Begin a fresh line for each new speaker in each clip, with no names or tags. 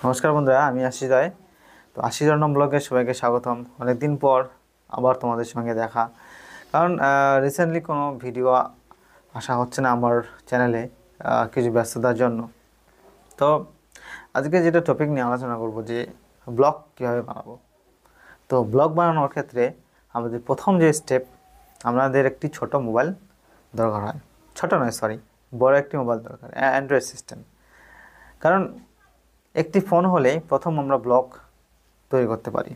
নমস্কার বন্ধুরা, আমি আশিস রায়। তো আশিস রন্ডম ব্লগে সবাইকে স্বাগতম। অনেকদিন পর আবার তোমাদের সঙ্গে দেখা। কারণ রিসেন্টলি কোনো ভিডিও আসা হচ্ছে না আমার চ্যানেলে, কিছু ব্যস্ততার জন্য। তো আজকে যেটা টপিক নিয়ে আলোচনা করব যে ব্লগ কীভাবে বানাবো। তো ব্লগ বানানোর ক্ষেত্রে আমাদের প্রথম যে স্টেপ, আমাদের একটি ছোট মোবাইল দরকার হয়। ছোট নয়, সরি, বড় একটি মোবাইল দরকার, অ্যান্ড্রয়েড সিস্টেম। কারণ একটি ফোন হলেই প্রথম আমরা ব্লগ তৈরি করতে পারি।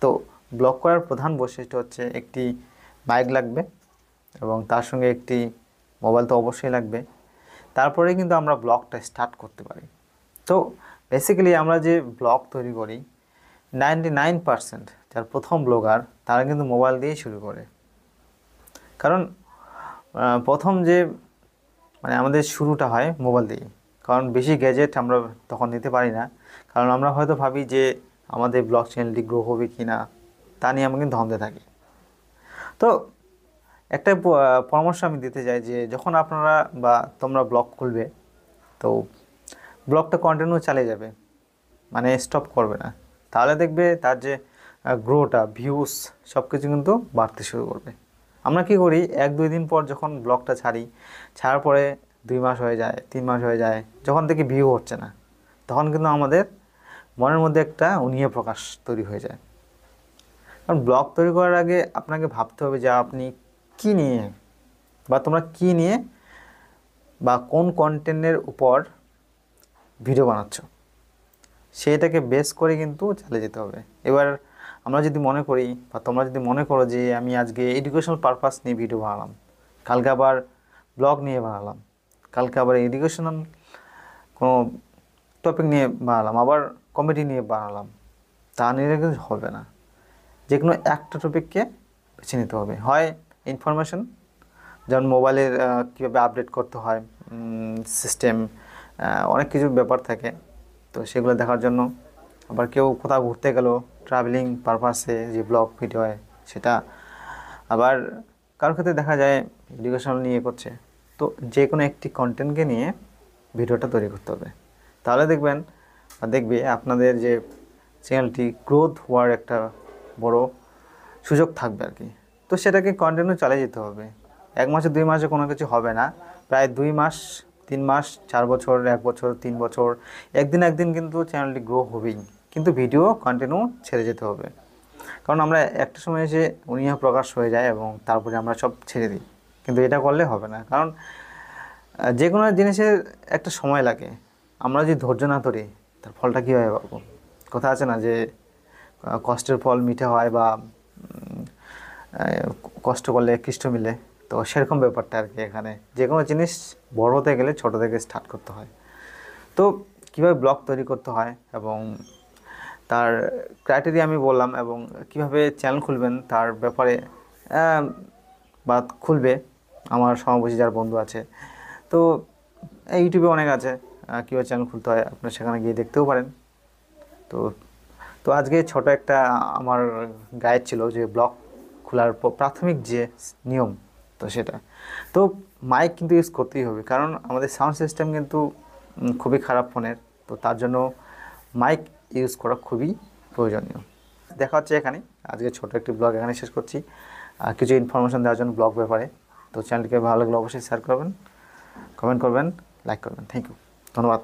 তো ব্লগ করার প্রধান বৈশিষ্ট্য হচ্ছে একটি মাইক লাগবে এবং তার সঙ্গে একটি মোবাইল তো অবশ্যই লাগবে। তারপরে কিন্তু আমরা ব্লগটা স্টার্ট করতে পারি। তো বেসিক্যালি আমরা যে ব্লগ তৈরি করি, 99% যার প্রথম ব্লগার তারা কিন্তু মোবাইল দিয়েই শুরু করে। কারণ প্রথম যে আমাদের শুরুটা হয় মোবাইল দিয়েই। কারণ বেশি গ্যাজেট আমরা তখন নিতে পারি না। কারণ আমরা হয়তো ভাবি যে আমাদের ব্লগ চ্যানেলটি গ্রো হবে কি না, তা নিয়ে আমরা কিন্তু ধন্দে থাকি। তো একটা পরামর্শ আমি দিতে চাই যে যখন আপনারা বা তোমরা ব্লগ খুলবে, তো ব্লগটা কন্টিনিউ চালিয়ে যাবে, মানে স্টপ করবে না। তাহলে দেখবে তার যে গ্রোটা, ভিউস, সব কিছু কিন্তু বাড়তে শুরু করবে। আমরা কি করি, 1-2 দিন পর যখন ব্লগটা ছাড়ার পরে 2 মাস হয়ে যায়, 3 মাস হয়ে যায়, যখন থেকে ভিউ হচ্ছে না, তখন কিন্তু আমাদের মনের মধ্যে একটা উনিয়ে প্রকাশ তৈরি হয়ে যায়। কারণ ব্লগ তৈরি করার আগে আপনাকে ভাবতে হবে যে আপনি কী নিয়ে বা তোমরা কী নিয়ে বা কোন কন্টেন্টের উপর ভিডিও বানাচ্ছ, সেটাকে বেস করে কিন্তু চালিয়ে যেতে হবে। এবার আমরা যদি মনে করি বা তোমরা যদি মনে করো যে আমি আজকে এডুকেশনাল পারপাস নিয়ে ভিডিও বানালাম, কালকে আবার ব্লগ নিয়ে বানালাম, কালকে আবার এডুকেশনাল কোনো টপিক নিয়ে বানালাম, আবার কমেডি নিয়ে বানালাম, তা নিয়ে কিন্তু হবে না। যে কোনো একটা টপিককে বেছে নিতে হবে। হয় ইনফরমেশন, যেমন মোবাইলের কীভাবে আপডেট করতে হয়, সিস্টেম, অনেক কিছু ব্যাপার থাকে, তো সেগুলো দেখার জন্য। আবার কেউ কোথাও ঘুরতে গেল, ট্রাভেলিং পারপাসে যে ব্লগ ভিডিও হয় সেটা। আবার কারোর ক্ষেত্রে দেখা যায় এডুকেশনাল নিয়ে করছে। তো যে কোনো একটি কন্টেন্টকে নিয়ে ভিডিওটা তৈরি করতে হবে। তাহলে দেখবে আপনাদের যে চ্যানেলটি গ্রোথ হওয়ার একটা বড় সুযোগ থাকবে আর কি। তো সেটাকে কন্টিনিউ চালিয়ে যেতে হবে। 1 মাসে 2 মাসে কোনো কিছু হবে না, প্রায় 2 মাস, 3 মাস, 4 বছর, 1 বছর, 3 বছর, একদিন কিন্তু চ্যানেলটি গ্রো হবেই। কিন্তু ভিডিও কন্টিনিউ ছেড়ে যেতে হবে। কারণ আমরা একটা সময় এসে উনিয়া প্রকাশ হয়ে যায় এবং তারপরে আমরা সব ছেড়ে দিই। কিন্তু এটা করলে হবে না। কারণ যে কোনো জিনিসের একটা সময় লাগে। আমরা যদি ধৈর্য না ধরি, তার ফলটা কীভাবে পাবো? কথা আছে না যে কষ্টের ফল মিঠা হয়, বা কষ্ট করলে কৃষ্ট মিলে। তো সেরকম ব্যাপারটা আর কি। এখানে যে কোনো জিনিস বড় হতে গেলে ছোটো থেকে স্টার্ট করতে হয়। তো কীভাবে ব্লগ তৈরি করতে হয় এবং তার ক্রাইটেরিয়া আমি বললাম, এবং কিভাবে চ্যানেল খুলবেন তার ব্যাপারে বা খুলবে আমার সমাবেশী যার বন্ধু আছে। তো ইউটিউবে অনেক আছে কীভাবে চ্যানেল খুলতে হয়, আপনারা সেখানে গিয়ে দেখতেও পারেন। তো তো আজকে ছোট একটা আমার গাইড ছিল যে ব্লগ খোলার প্রাথমিক যে নিয়ম, তো সেটা। তো মাইক কিন্তু ইউজ করতেই হবে, কারণ আমাদের সাউন্ড সিস্টেম কিন্তু খুবই খারাপ ফোনের। তো তার জন্য মাইক ইউজ করা খুবই প্রয়োজনীয়। দেখা হচ্ছে এখানে। আজকে ছোট একটি ব্লগ এখানে শেষ করছি, কিছু ইনফরমেশন দেওয়ার জন্য ব্লগ ব্যাপারে। তো চ্যানেলটিকে ভালো লাগলে অবশ্যই শেয়ার করবেন, কমেন্ট করবেন, লাইক করবেন। থ্যাংক ইউ, ধন্যবাদ।